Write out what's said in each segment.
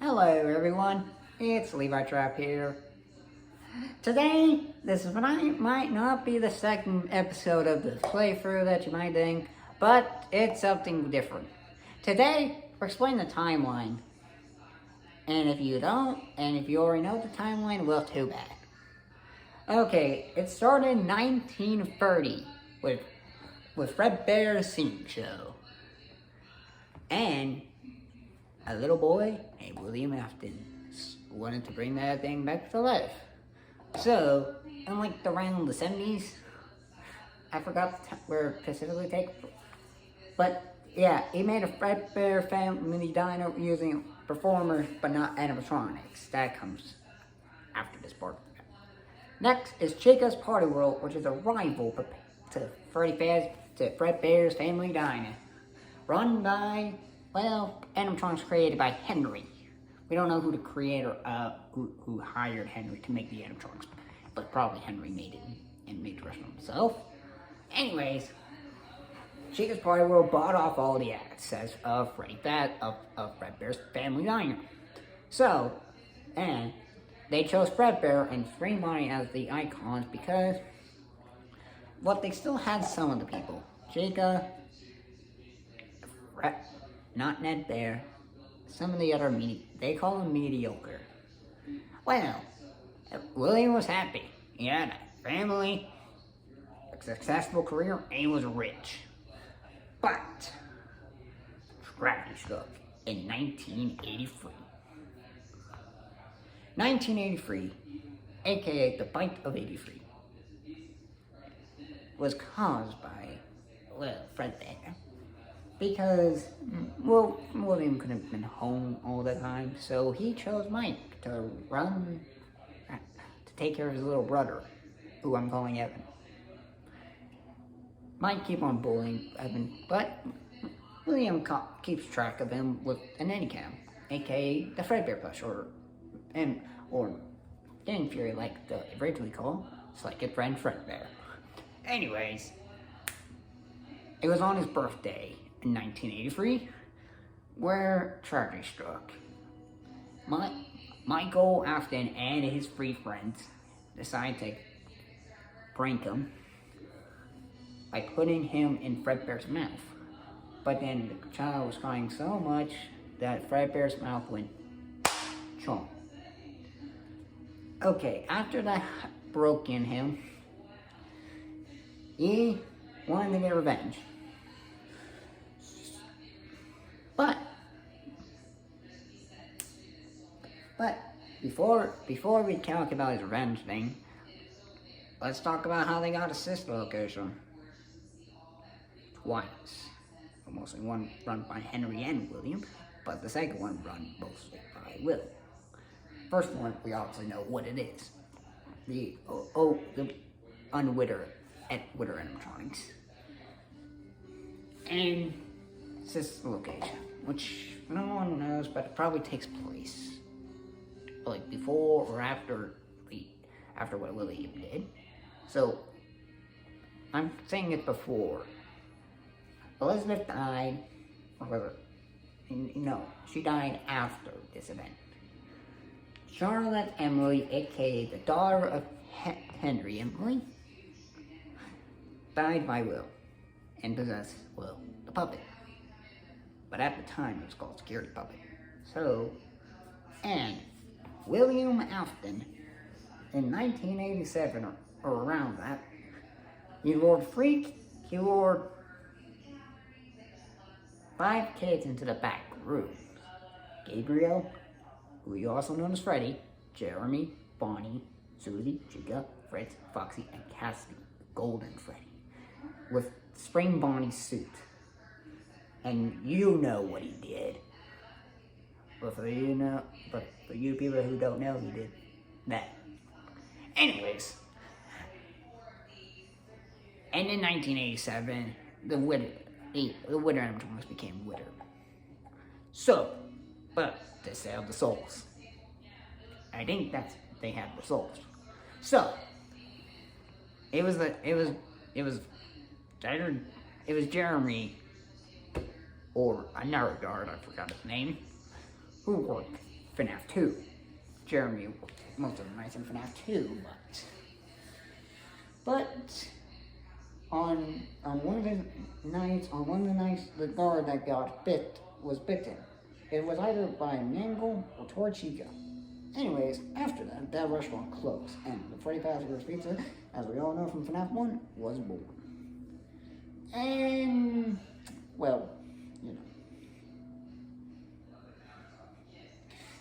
Hello everyone, it's Levi Trap here. Today, might not be the second episode of this playthrough that you might think, but it's something different. Today, we're explaining the timeline. And if you already know the timeline, well, too bad. Okay, it started in 1930 with Fredbear's singing show. And a little boy named William Afton wanted to bring that thing back to life. So, in around the 70s, I forgot where it specifically takes, but yeah, he made a Fredbear family dino using performers but not animatronics. That comes after this part. Next is Chica's Party World, which is a rival to Fredbear's family dino, run by, animatronics created by Henry. We don't know who the creator, who hired Henry to make the animatronics, but probably Henry made it and made the rest of himself. Anyways, Chica's Party World bought off all the assets of Fredbear's family dino. So, and they chose Fredbear and Spring Bonnie as the icons because, they still had some of the people. Chica, not Ned Bear, some of the other they call him mediocre. Well, William was happy. He had a family, a successful career, and he was rich. But tragedy struck in 1983. 1983, aka the Bite of 83, was caused by, Fredbear. Because, William couldn't have been home all the time, so he chose Mike to take care of his little brother, who I'm calling Evan. Mike keep on bullying Evan, but William keeps track of him with an Anycam, aka the Fredbear plush, or Game Fury, like the originally called, it's like a friend Fredbear. Anyways, it was on his birthday in 1983, where tragedy struck. Michael Afton and his three friends decided to prank him by putting him in Fredbear's mouth. But then the child was crying so much that Fredbear's mouth went chomp. Okay, after that broke in him, he wanted to get revenge. But before we talk about his revenge thing, let's talk about how they got a sister location. Twice. Mostly one run by Henry and William, but the second one run mostly by Will. First one, we obviously know what it is. The Witter animatronics. And sister location, which no one knows, but it probably takes place before or after what William did. So I'm saying it before. Elizabeth died, she died after this event. Charlotte Emily, aka the daughter of Henry Emily, died by Will and possessed Will, the puppet. But at the time, it was called Scary Puppet. So, and William Afton, in 1987, or around that, he lured 5 kids into the back room. Gabriel, who you also know as Freddy, Jeremy, Bonnie, Susie, Chica, Fritz, Foxy, and Cassidy, Golden Freddy, with Spring Bonnie's suit. And you know what he did. But for you people who don't know, he did that. Anyways. And in 1987, the Witter animatronics became Witter. So, but they still have the souls. I think they had the souls. So, it was Jeremy, or another guard, I forgot his name, who worked Fnaf 2. Jeremy, most of the nights in Fnaf 2, but on one of the nights, the guard that got was bitten. It was either by a mangle or torchica. Anyways, after that restaurant closed, and the Freddy Fazbear's Pizza, as we all know from FNAF 1, was born. And, well,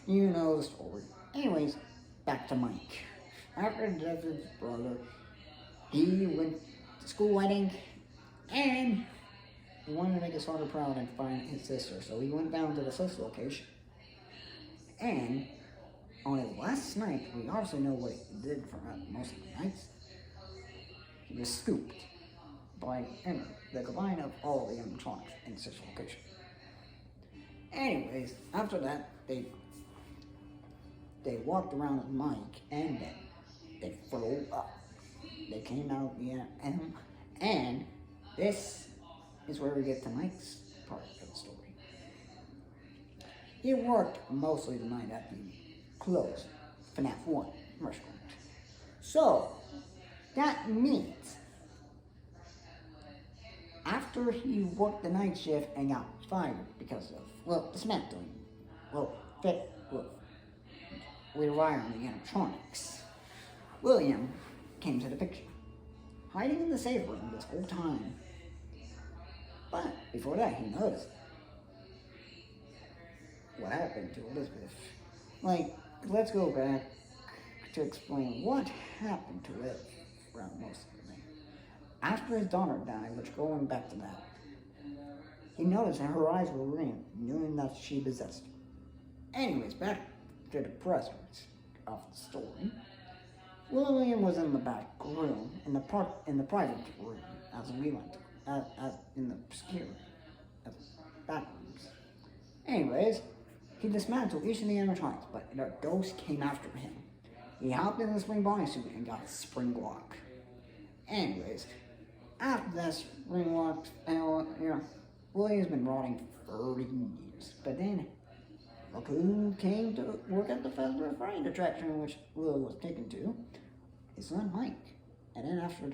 you know the story. Anyways, back to Mike. After the death of his brother, he went to school wedding, and he wanted to make his father proud and find his sister, so he went down to the sister location. And on his last night, we obviously know what he did for most of the nights. He was scooped by the combine of all the animatronics in the sister location. Anyways, after that, they walked around with Mike, and then they flew up. They came out and this is where we get to Mike's part of the story. He worked mostly the night at the closed FNAF 1 restaurant. So, that means after he worked the night shift and got fired because of, dismantling, rewiring the animatronics, William came to the picture, hiding in the safe room this whole time. But before that, he noticed what happened to Elizabeth. Let's go back to explain what happened to Liv around most of the night. After his daughter died, which going back to that, he noticed that her eyes were green, knowing that she possessed him. Anyways, back to the present of the story. William was in the back room, in the private room, as we went, as in the secure, as back rooms. Anyways, he dismantled each of the animatronics, but a ghost came after him. He hopped in the spring bodysuit and got a spring lock. Anyways, after that spring lock, William's been rotting for 30 years. But then, look who came to work at the Festival of Fright attraction, which Will was taken to. His son Mike. And then after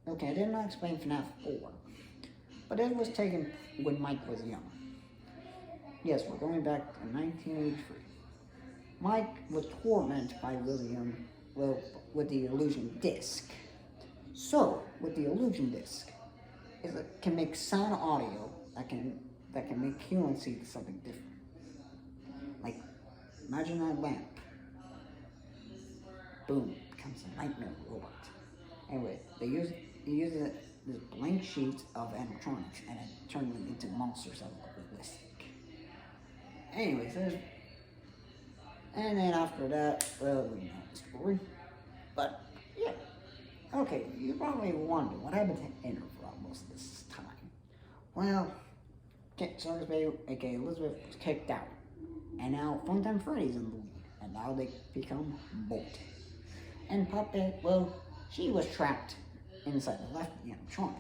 I did not explain FNAF 4. But it was taken when Mike was young. Yes, we're going back to 1983. Mike was tormented by William, with the illusion disc. So, with the illusion disc, it can make sound audio that can make Helen see something different. Like, imagine that lamp. Boom, becomes a nightmare robot. Anyway, they use this blank sheets of animatronics and it turned them into monsters that look realistic. Anyways, and then after that, we know the story. But yeah, okay, you probably wonder what happened to Ender for most of this time. Well, Circus Bay, aka Elizabeth, was kicked out, and now Funtime Freddy's in the lead, and now they become Bolt. And Puppet, she was trapped inside the left animatronic,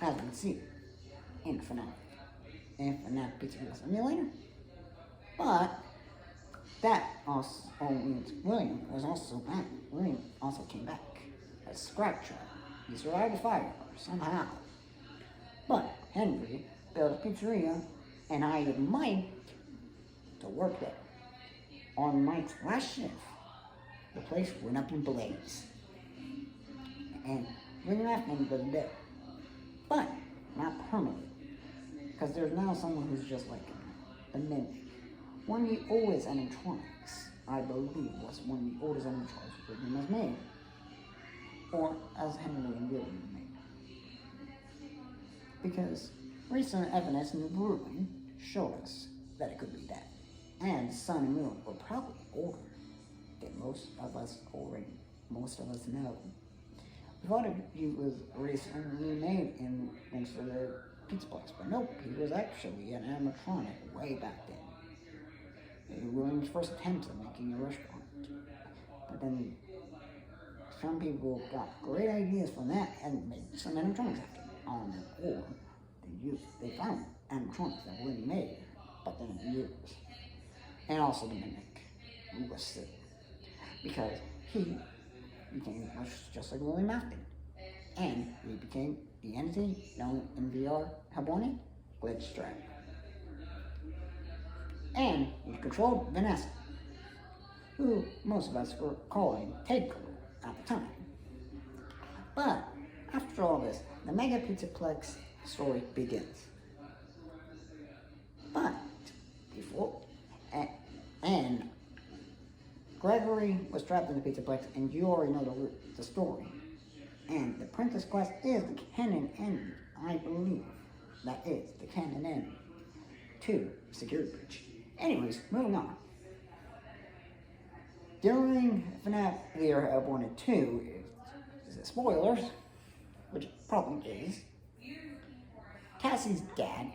as we can see in FNAF Pizzeria Simulator. But that also means William was also back. William also came back as Scrap Trap. He survived the fire somehow. But Henry built a pizzeria and hired Mike to work there. On Mike's last shift, the place went up in blaze. And William Afton was dead. But not permanently. Because there's now someone who's just like him, the Mimic. One of the oldest animatronics, I believe, was one of the oldest animatronics William has made. Or as Henry and William made. Because recent evidence in the ruin showed us that it could be that. And Sun and Moon were probably older than most of us know. We thought he was recently made in thanks to their pizza place, but nope, he was actually an animatronic way back then. William's first attempt at making a restaurant. But then some people got great ideas from that and made some animatronics after on them, or they found animatronics that William made, but then years. And also the Mimic, who was sick. Because he became much just like William Afton. And he became the entity known in VR Haboni, Glitchtrap. And he controlled Vanessa, who most of us were calling Ted Girl at the time. But after all this, the Mega Pizzaplex story begins. But before, and Gregory was trapped in the Pizzaplex, and you already know the story. And the Princess Quest is the canon ending, I believe. That is the canon ending to Security Breach. Anyways, moving on. During Fnaf Year 1 and 2, is it spoilers? Which it probably is. Cassie's dad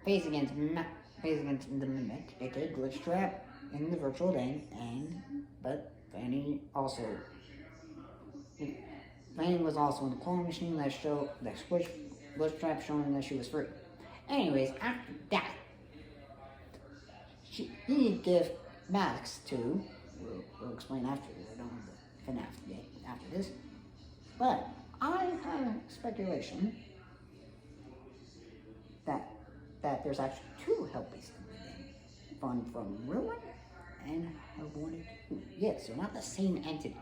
faced against the Mimic, aka Glitchtrap, in the virtual day, but Fanny was also in the clone machine that switched Glitchtrap, showing that she was free. Anyways, after that, he gave masks to. We'll explain after we're done with the Fnaf game after this. But I have speculation that there's actually two Helpies in the game. One from Ruin and Hellborn 2. Yes, they're not the same entity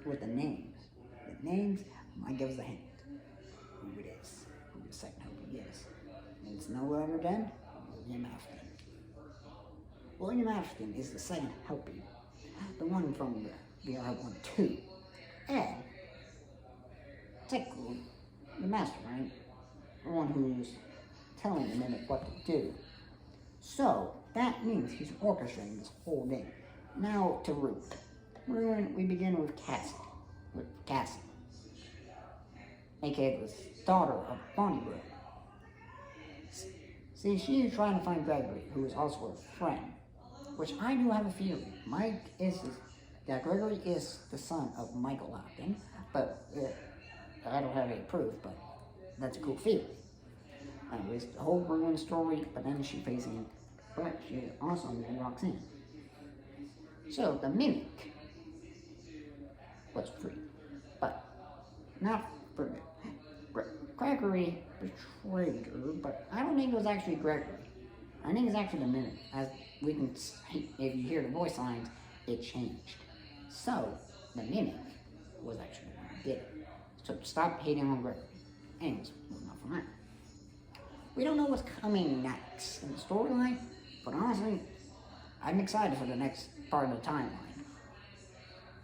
with the names. The names might give us a hint who it is, who the second Helpie is. And it's no other than William Afton. William Afton is the second Helpie, the one from the VR 2. And technically, the mastermind, the one who's telling the Mimic what to do. So, that means he's orchestrating this whole thing. Now to Ruin. Ruin, we begin with Cassie. aka the daughter of Bonnie Ruin. See, she is trying to find Gregory, who is also a friend. Which I do have a feeling. Gregory is the son of Michael Afton, but I don't have any proof, but that's a cool feeling. Anyways, the whole Ruin story, but then she also walks in. So the Mimic was free, but not for Gregory betrayed her, but I don't think it was actually Gregory. I think it's actually the Mimic. As we can see, if you hear the voice lines, it changed. So the Mimic was actually the one who did it. So stop hating on Gregory. Anyways, moving on from that. We don't know what's coming next in the storyline, but honestly, I'm excited for the next part of the timeline.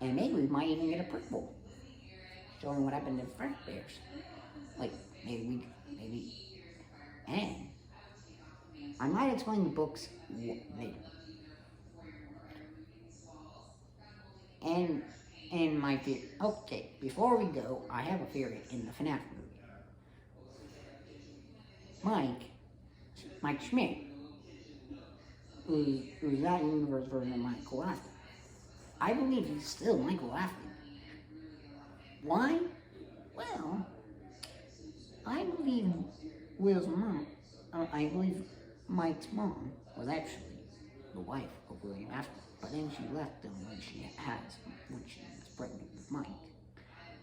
And maybe we might even get a prequel showing what happened to Frank Bears. Like, maybe. And I might explain the books later. And my theory. Okay, before we go, I have a theory in the Fnaf movie. Mike Schmidt, who's that universe version of Michael Afton. I believe he's still Michael Afton. Why? Well, I believe I believe Mike's mom was actually the wife of William Afton, but then she left him when she was pregnant with Mike,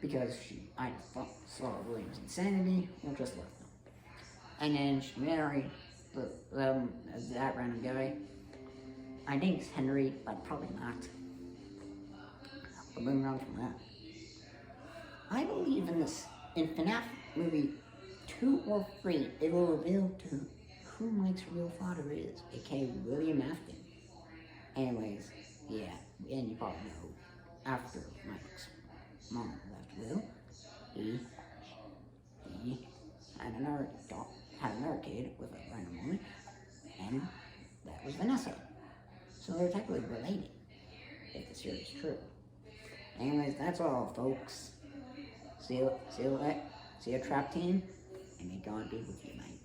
because she either saw William's insanity or just left him. And then she married that random guy. I think it's Henry, but probably not. But moving on from that, I believe in Fnaf movie 2 or 3, it will reveal to who Mike's real father is, aka William Afton. Anyways, yeah, and you probably know, after Mike's mom left Will, he had another kid with a random woman, and that was Vanessa. So they're technically related, if the series is true. Anyways, that's all, folks. See you, Trap Team, and may God be with you, mate.